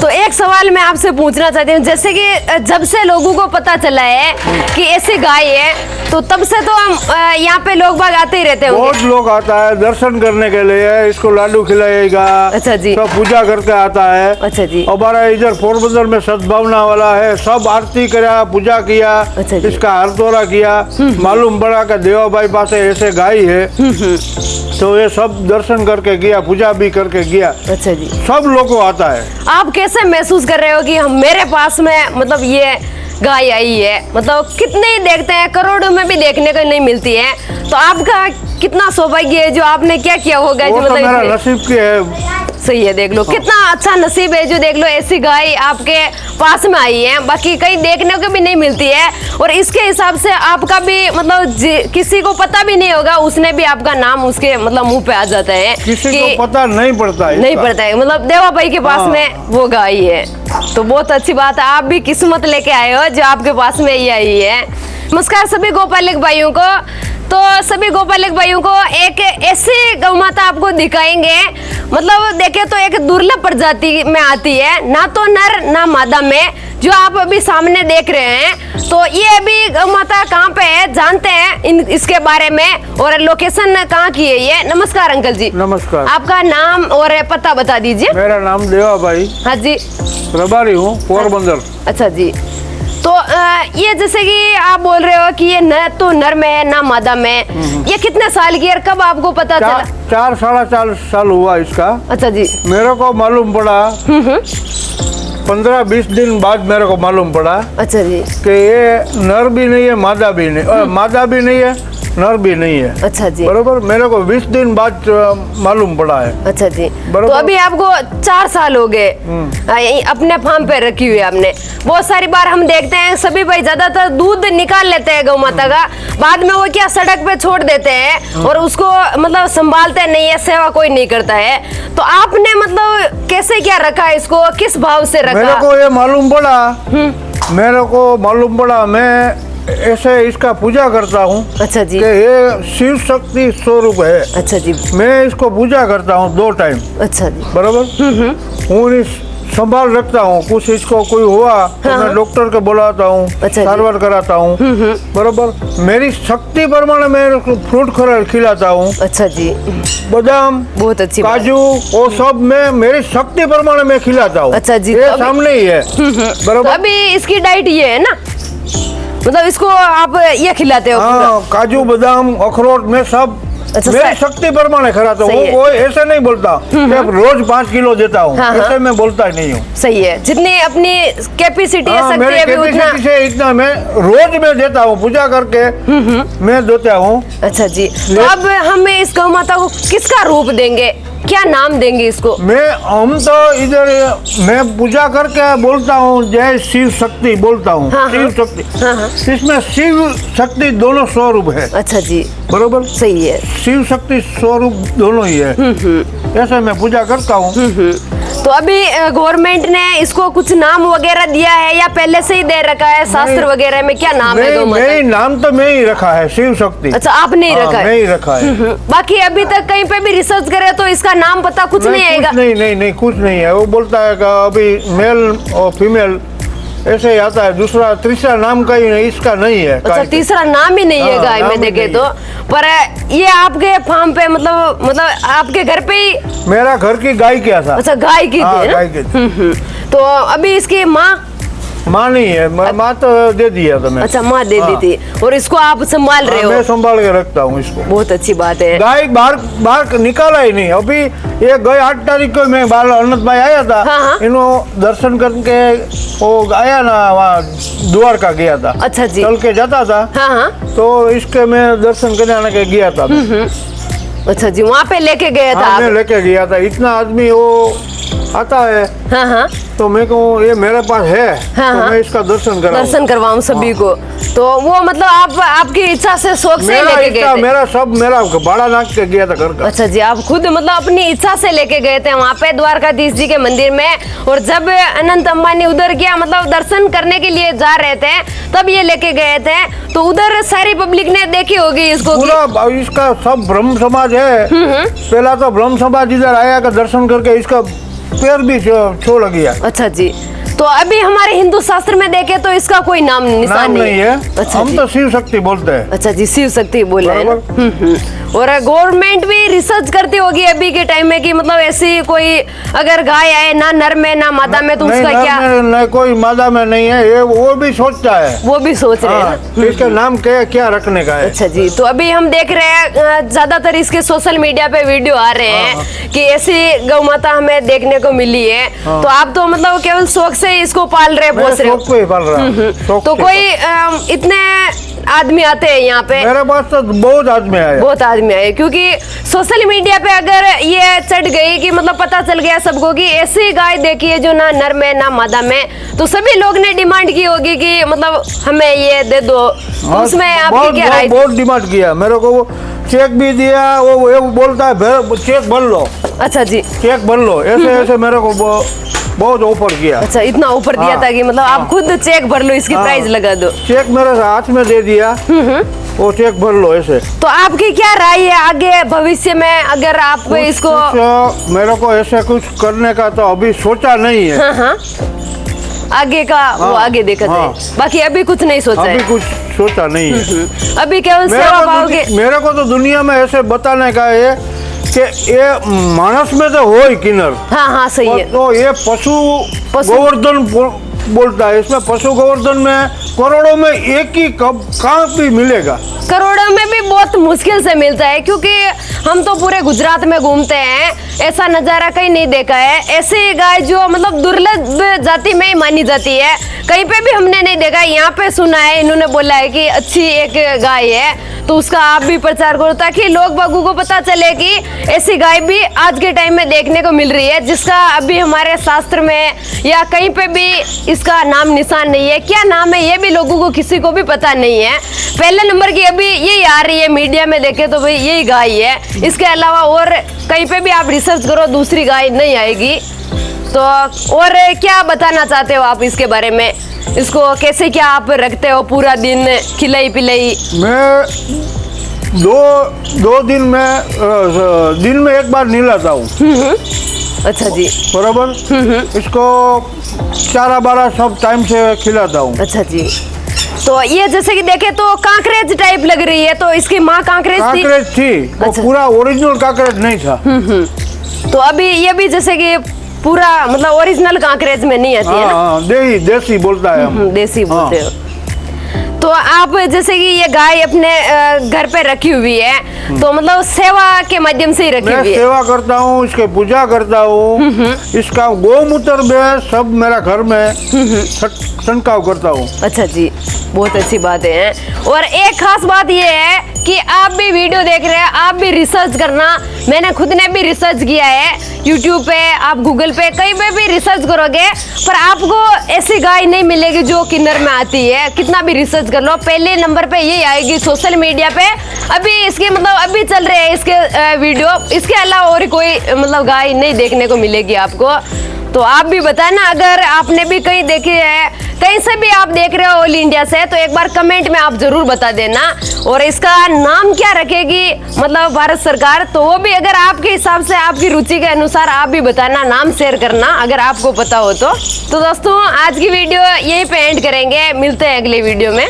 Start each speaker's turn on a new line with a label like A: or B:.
A: तो एक सवाल मैं आपसे पूछना चाहती हूँ, जैसे कि जब से लोगों को पता चला है कि ऐसी गाय है, तो तब से तो हम यहाँ पे लोग बाग आते ही रहते होंगे।
B: बहुत लोग आता है दर्शन करने के लिए, इसको लाडू खिलाएगा।
A: अच्छा जी।
B: सब पूजा करके आता है।
A: अच्छा जी।
B: हमारा इधर पोरबंदर में सद्भावना वाला है, सब आरती करा, पूजा किया।
A: अच्छा जी।
B: इसका हरदौरा किया। मालूम पड़ा कि देवा भाई पास ऐसे गाय है, तो ये सब दर्शन करके गया, पूजा भी करके गया।
A: अच्छा जी।
B: सब लोगों आता है।
A: आप कैसे महसूस कर रहे हो कि हम मेरे पास में मतलब ये गाय आई है? मतलब कितने ही देखते हैं, करोड़ों में भी देखने को नहीं मिलती है, तो आपका कितना सौभाग्य है जो आपने क्या किया होगा जो
B: वो तो
A: मतलब
B: मेरा नसीब की है।
A: सही है। देख लो कितना अच्छा नसीब है जो देख लो ऐसी गाय आपके पास में आई है, बाकी कहीं देखने को भी नहीं मिलती है। और इसके हिसाब से आपका भी मतलब किसी को पता भी नहीं होगा, उसने भी आपका नाम उसके मतलब मुंह पे आ जाता है,
B: किसी को पता नहीं पड़ता है,
A: नहीं पड़ता है, मतलब देवा भाई के पास में वो गाय है। तो बहुत अच्छी बात है, आप भी किस्मत लेके आए हो जो आपके पास में ये आई है। नमस्कार सभी गोपालक भाइयों को। तो सभी गोपालक भाइयों को एक ऐसी गौ माता आपको दिखाएंगे, मतलब देखे तो एक दुर्लभ प्रजाति में आती है, ना तो नर ना मादा में, जो आप अभी सामने देख रहे हैं। तो ये अभी गौ माता कहाँ पे है जानते हैं इसके बारे में, और लोकेशन कहाँ की है ये। नमस्कार अंकल जी।
B: नमस्कार।
A: आपका नाम और पता बता दीजिए।
B: मेरा नाम देवा भाई।
A: हाँ जी।
B: प्रभारी हूँ पोरबंदर।
A: अच्छा जी। तो ये जैसे कि आप बोल रहे हो कि ये न तो नर में है ना मादा में, ये कितने साल की है और कब आपको पता चला?
B: 4 साढ़े 4 साल हुआ इसका।
A: अच्छा जी।
B: मेरे को मालूम पड़ा 15-20 दिन बाद मेरे को मालूम पड़ा।
A: अच्छा जी।
B: कि ये नर भी नहीं है, मादा भी नहीं, मादा भी नहीं है, नर भी नहीं है।
A: अच्छा जी।
B: बरोबर, मेरे को 20 दिन बाद मालूम पड़ा है।
A: अच्छा जी।
B: बरोबर।
A: तो अभी आपको 4 साल हो गए अपने फार्म पे रखी हुई है आपने। बहुत सारी बार हम देखते हैं सभी भाई ज्यादातर दूध निकाल लेते हैं गौ माता का, बाद में वो क्या सड़क पे छोड़ देते हैं और उसको मतलब संभालते नहीं है, सेवा कोई नहीं करता है। तो आपने मतलब कैसे क्या रखा है इसको, किस भाव से रखा?
B: मेरे को ये मालूम पड़ा, मैं ऐसे इसका पूजा करता हूँ।
A: अच्छा जी।
B: कि ये शिव शक्ति स्वरूप है।
A: अच्छा जी।
B: मैं इसको पूजा करता हूँ 2 टाइम।
A: अच्छा जी।
B: बराबर। हूँ संभाल रखता हूँ, कुछ इसको कोई हुआ तो मैं डॉक्टर को बुलाता हूँ।
A: अच्छा
B: सारवार कराता हूँ। बराबर। मेरी शक्ति प्रमाण मैं उसको फ्रूट खिलाता हूँ।
A: अच्छा जी।
B: बादाम,
A: बहुत अच्छी बात।
B: काजू, वो सब मैं मेरी शक्ति प्रमाण में खिलाता हूँ।
A: अच्छा जी।
B: ये सामने ही है। बराबर।
A: तो अभी इसकी डाइट ये है ना, मतलब इसको आप ये खिलाते हो?
B: हाँ, काजू, बादाम, अखरोट में सब
A: अच्छा,
B: मेरी शक्ति प्रमाण खिलाता हूँ। वो ऐसे नहीं बोलता कि रोज 5 किलो देता हूँ।
A: हाँ,
B: ऐसे मैं बोलता ही नहीं हूँ।
A: सही है, जितनी अपनी कैपेसिटी है, शक्ति है, भी उतना।
B: कैपेसिटी से इतना मैं रोज में देता हूँ, पूजा करके मैं देता हूँ।
A: अच्छा जी। तो अब हमें इस गौ माता को किसका रूप देंगे, क्या नाम देंगे इसको?
B: हम तो इधर मैं पूजा करके बोलता हूँ जय शिव शक्ति बोलता हूँ।
A: हाँ,
B: शिव शक्ति।
A: हाँ।
B: इसमें शिव शक्ति दोनों स्वरूप है।
A: अच्छा जी।
B: बरोबर।
A: सही है।
B: शिव शक्ति स्वरूप दोनों ही है। ऐसे मैं पूजा करता हूँ।
A: तो अभी गवर्नमेंट ने इसको कुछ नाम वगैरह दिया है या पहले से ही दे रखा है? शास्त्र वगैरह में क्या नाम है गौ माता?
B: नहीं, नाम तो मैं ही रखा है, शिव शक्ति।
A: अच्छा, आपने ही रखा है?
B: मैं ही रखा है।
A: बाकी अभी तक कहीं पे भी रिसर्च करे तो इसका नाम पता कुछ नहीं आएगा?
B: नहीं, कुछ नहीं है। वो बोलता है कि अभी मेल और फीमेल ऐसे ही आता है, दूसरा तीसरा नाम का ही नहीं, इसका नहीं है।
A: अच्छा, तीसरा नाम ही नहीं है गाय में देखे तो। पर ये आपके फार्म पे मतलब आपके घर पे ही?
B: मेरा घर की गाय क्या था।
A: अच्छा, गाय की थी ना?
B: गाय की।
A: तो अभी इसकी
B: माँ नहीं है, माँ तो दे दिया था मैं।
A: अच्छा, माँ दे दी थी और इसको आप संभाल रहे हो?
B: मैं संभाल के रखता हूँ इसको।
A: बहुत अच्छी बात है।
B: गाय बाहर निकाला ही नहीं। अभी ये गए 8 तारीख को मैं बाल अनंत भाई आया था।
A: हाँ।
B: इन्हों दर्शन करके वो आया ना, वहाँ द्वारका गया था।
A: अच्छा जी।
B: चल के जाता था।
A: हाँ।
B: तो इसके मैं दर्शन करने के गया था।
A: अच्छा जी, वहाँ पे लेके गया था?
B: मैं लेके गया था। इतना आदमी वो आता है।
A: हाँ।
B: तो मैं कहूँ ये मेरे पास है। तो मैं इसका दर्शन
A: करवाऊँ सभी को। तो वो मतलब आपकी इच्छा से, शौक से लेके गए थे?
B: मेरा बड़ा नाक के गया था घर का।
A: अच्छा जी, आप खुद मतलब अपनी इच्छा से लेके गए थे वहाँ पे द्वारकाधीश जी के मंदिर में, और जब अनंत अंबानी उधर गया मतलब दर्शन करने के लिए जा रहे थे तब ये लेके गए थे। तो उधर सारी पब्लिक ने देखी होगी इसको?
B: पूरा इसका सब ब्रह्म समाज है। पहला तो ब्रह्म समाज इधर आया का दर्शन करके इसका पैर भी छोड़ गया।
A: अच्छा जी, तो अभी हमारे हिंदू शास्त्र में देखे तो इसका कोई नाम निशान
B: नाम नहीं है।
A: अच्छा
B: हम
A: जी।
B: तो शिव शक्ति बोलते हैं।
A: अच्छा जी, शिव शक्ति बोल रहे हैं ना। और गवर्नमेंट भी रिसर्च करती होगी अभी के टाइम में कि मतलब ऐसी कोई अगर गाय आए ना नर में ना मादा में तो
B: नहीं,
A: उसका
B: नर
A: क्या,
B: में नहीं, कोई मादा में नहीं है, ये वो भी सोचता है।
A: वो भी सोच रहे हैं
B: हाँ,
A: ना।
B: इसका नाम क्या क्या रखने का है।
A: अच्छा जी, तो अभी हम देख रहे हैं ज्यादातर इसके सोशल मीडिया पे वीडियो आ रहे हैं कि ऐसी गौ माता हमें देखने को मिली है। तो आप तो मतलब केवल शौक से इसको पाल रहे,
B: मैं
A: पोस रहे हो।
B: शौक पे पाल रहा हूँ, शौक
A: तो
B: से।
A: कोई इतने आदमी आते हैं यहाँ पे,
B: मेरे पास तो बहुत आदमी आए।
A: बहुत आदमी आए, क्योंकि सोशल मीडिया पे अगर ये चढ़ गई कि मतलब पता चल गया सबको कि ऐसी गाय देखी है जो ना नर में ना मादा में, तो सभी लोग ने डिमांड की होगी कि मतलब हमें ये दे दो। तो उसमें आपकी क्या राय?
B: बहुत डिमांड किया मेरे को, वो चेक भी दिया। वो बोलता है चेक भर लो,
A: अच्छा जी,
B: चेक भर लो, ऐसे ऐसे मेरे को बहुत ऑफर किया।
A: अच्छा इतना ऑफर दिया
B: हाँ,
A: था कि मतलब आप खुद चेक भर लो, इसकी
B: हाँ।
A: प्राइस लगा दो।
B: चेक मेरे हाथ में दे दिया, वो चेक भर लो ऐसे।
A: तो आपकी क्या राय है आगे भविष्य में अगर आप इसको?
B: मेरे को ऐसे कुछ करने का तो अभी सोचा नहीं है।
A: हाँ हाँ, आगे का वो
B: हाँ,
A: आगे देखा जाए।
B: हाँ।
A: बाकी अभी कुछ नहीं सोचा
B: अभी
A: है।
B: कुछ सोचा नहीं है।
A: अभी केवल सेवा पाओगे।
B: मेरे को तो दुनिया में ऐसे बताने का है कि ये मानस में तो हो ही किन्नर,
A: हाँ हाँ सही है।
B: तो ये पशु गोवर्धन बोलता है। इसमें पशु गोवर्धन में करोड़ों में एक ही कब कहाँ भी मिलेगा।
A: करोड़ों में भी बहुत मुश्किल से मिलता है, क्योंकि हम तो पूरे गुजरात में घूमते हैं, ऐसा नजारा कहीं नहीं देखा है। ऐसी गाय जो मतलब दुर्लभ जाति में ही मानी जाती है, कहीं पे भी हमने नहीं देखा। यहाँ पे सुना है, इन्होंने बोला है कि अच्छी एक गाय है, तो उसका आप भी प्रचार करो ताकि लोग बागों को पता चले कि ऐसी गाय भी आज के टाइम में देखने को मिल रही है, जिसका अभी हमारे शास्त्र में या कहीं पे भी इसका नाम निशान नहीं है। क्या नाम है ये भी लोगों को किसी को भी पता नहीं है। पहले नंबर की अभी यही आ रही है, मीडिया में देखे तो भाई यही गाय है। इसके अलावा और कहीं पे भी आप रिसर्च करो दूसरी गाय नहीं आएगी। तो और क्या बताना चाहते हो आप इसके बारे में? इसको कैसे क्या आप रखते हो पूरा दिन खिलाई पिलाई?
B: मैं दो दिन में एक बार नहलाता हूँ।
A: अच्छा जी,
B: बराबर। इसको चारा बारा सब टाइम से खिलाता हूँ।
A: अच्छा जी। तो ये जैसे कि देखे तो कांकरेज टाइप लग रही है, तो इसकी माँ कांकरेज थी?
B: कांकरेज थी, वो
A: अच्छा।
B: पूरा ओरिजिनल कांकरेज नहीं था।
A: तो अभी ये भी जैसे कि पूरा मतलब ओरिजिनल कांकरेज में नहीं आती है ना?
B: हाँ, देसी बोलता है हम।
A: देसी बोलते हो। तो आप जैसे कि ये गाय अपने घर पे रखी हुई है, तो मतलब सेवा के माध्यम से ही रखी
B: मैं
A: हुई है?
B: सेवा करता हूँ, इसके पूजा करता हूँ, इसका गोमूत्र में सब मेरा घर में छंटकाव करता हूँ।
A: अच्छा जी, बहुत अच्छी बात है। और एक खास बात ये है कि आप भी वीडियो देख रहे हैं, आप भी रिसर्च करना। मैंने खुद ने भी रिसर्च किया है, यूट्यूब पे, आप गूगल पे, कहीं पे भी रिसर्च करोगे पर आपको ऐसी गाय नहीं मिलेगी जो किन्नर में आती है। कितना भी रिसर्च कर लो, पहले नंबर पे ये आएगी सोशल मीडिया पे। अभी इसके मतलब अभी चल रहे हैं इसके वीडियो, इसके अलावा और कोई मतलब गाय नहीं देखने को मिलेगी आपको। तो आप भी बताना अगर आपने भी कहीं देखी है, कहीं से भी आप देख रहे हो ऑल इंडिया से, तो एक बार कमेंट में आप जरूर बता देना। और इसका नाम क्या रखेगी मतलब भारत सरकार, तो वो भी अगर आपके हिसाब से आपकी रुचि के अनुसार आप भी बताना, नाम शेयर करना अगर आपको पता हो तो। दोस्तों आज की वीडियो यहीं पे एंड करेंगे, मिलते हैं अगले वीडियो में।